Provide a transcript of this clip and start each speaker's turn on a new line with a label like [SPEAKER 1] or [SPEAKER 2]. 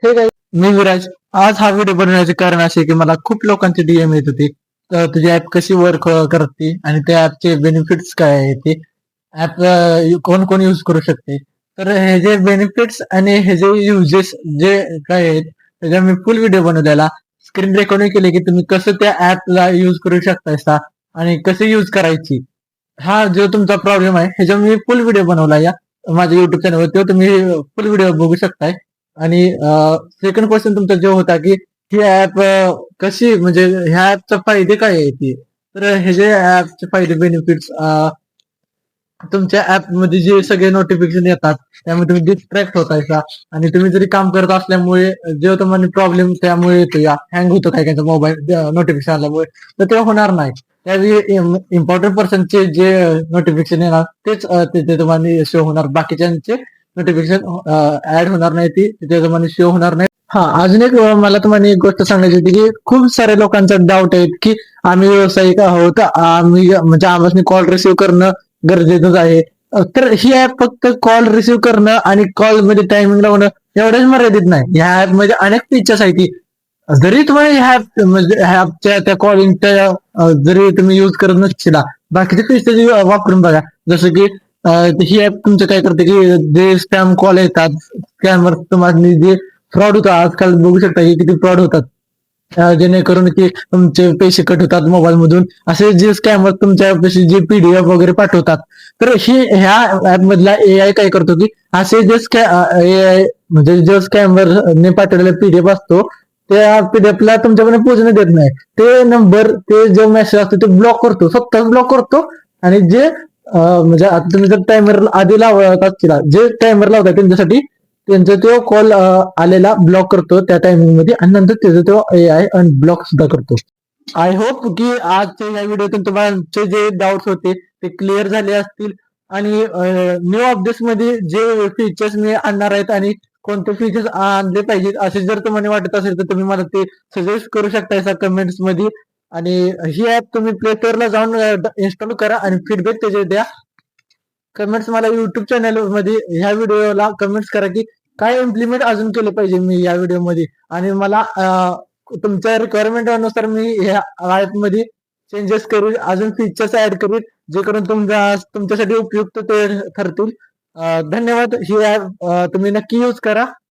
[SPEAKER 1] हे काय, मी विराज. आज हा व्हिडिओ बनवण्याचे कारण असे की मला खूप लोकांचे डीएम येत होते. तर तुझी ऍप कशी वर्क करते आणि त्या ऍपचे बेनिफिट्स काय आहे ते ऍप कोण कोण युज करू शकते. तर हे जे बेनिफिट्स आणि हे जे युजेस जे काय आहेत त्याचा मी फुल व्हिडिओ बनवलेला, स्क्रीन रेकॉर्डिंग केले की तुम्ही कसं त्या ऍपला युज करू शकताय आणि कसे युज करायची. हा जो तुमचा प्रॉब्लेम आहे ह्याच्या मी फुल व्हिडिओ बनवला या माझ्या युट्यूब चॅनलवर, तो तुम्ही फुल व्हिडिओ बघू शकताय. आणि सेकंड क्वेश्चन तुमचा जो होता की ही ऍप कशी, म्हणजे ह्या ऍपचा फायदे काय आहे ती. तर हे जे ऍपचे फायदे बेनिफिट्स, तुमच्या ऍप मध्ये जे सगळे नोटिफिकेशन येतात त्यामुळे तुम्ही डिस्ट्रॅक्ट होतायचा. आणि तुम्ही जरी काम करत असल्यामुळे जे तुम्हाला प्रॉब्लेम त्यामुळे येतो या हँग होतो काय काय मोबाईल नोटिफिकेशन आल्यामुळे, तर ते होणार नाही. त्यावेळी इम्पॉर्टंट पर्सनचे जे नोटिफिकेशन येणार तेच तिथे तुम्हाला शो होणार, बाकीच्यांचे नोटिफिकेशन ऍड होणार नाही, ती तिथे तुम्हाला शो होणार नाही. हा, अजून एक मला तुम्हाला एक गोष्ट सांगायची होती की खूप साऱ्या लोकांचा डाऊट आहे की आम्ही व्यावसायिक आहोत, आम्ही म्हणजे आम्हाला कॉल रिसिव्ह करणं गरजेचंच आहे. तर ही ऍप फक्त कॉल रिसिव्ह करणं आणि कॉल मध्ये टायमिंग लावणं एवढंच मर्यादित नाही. ह्या ऍप मध्ये अनेक फीचर्स आहेत की जरी तुम्हाला ह्या म्हणजे ह्या ऍपच्या त्या कॉलिंगच्या जरी तुम्ही युज करत नसतील, बाकीचे फीचर्स वापरून बघा. जसं की ही ऍप तुमचं काय करते की जे स्पॅम कॉल येतात, स्कॅमर तुम्हाला जे फ्रॉड होतात, आजकाल बघू शकता की किती फ्रॉड होतात, जेणेकरून की तुमचे पैसे कट होतात मोबाईल मधून. असे जे स्कॅमर तुमच्या जे पीडीएफ वगैरे पाठवतात, तर ह्या ऍप मधला एआय काय करतो की असे जे एआय म्हणजे जो स्कॅमर ने पाठवलेला पीडीएफ असतो त्या पीडीएफला तुमच्यापर्यंत पोहोचणे देत नाही. ते नंबर, ते जो मेसेज असतो ते ब्लॉक करतो, स्वतःच ब्लॉक करतो. आणि जे म्हणजे आता तुम्ही जर टायमर आधी लावत असतील, जे टायमर लावतात त्यांच्यासाठी त्यांचा तो कॉल आलेला ब्लॉक करतो त्या टायमिंग मध्ये, आणि नंतर त्याचा तो एआय अनब्लॉक सुद्धा करतो. आय होप की आजच्या या व्हिडिओतून तुमचे जे डाऊट्स होते ते क्लिअर झाले असतील. आणि न्यू अपडेट्स मध्ये जे फीचर्स मी आणणार आहेत आणि कोणते फीचर्स आणले पाहिजेत असे जर तुम्हाला वाटत असेल तर तुम्ही मला ते सजेस्ट करू शकता कमेंट्स मध्ये. आणि ही ऍप तुम्ही प्ले स्टोअरला जाऊन इन्स्टॉल करा आणि फीडबॅक त्याचे द्या. कमेंट्स मला युट्यूब चॅनल मध्ये ह्या व्हिडिओला कमेंट्स करा की काय इम्प्लिमेंट अजून केलं पाहिजे मी या व्हिडिओमध्ये. आणि मला तुमच्या रिक्वायरमेंट अनुसार मी ह्या ऍप मध्ये चेंजेस करू, अजून फीचर्स ऍड करू, जे करून तुमच्यासाठी उपयुक्त ते ठरतील. धन्यवाद. ही ऍप तुम्ही नक्की यूज करा.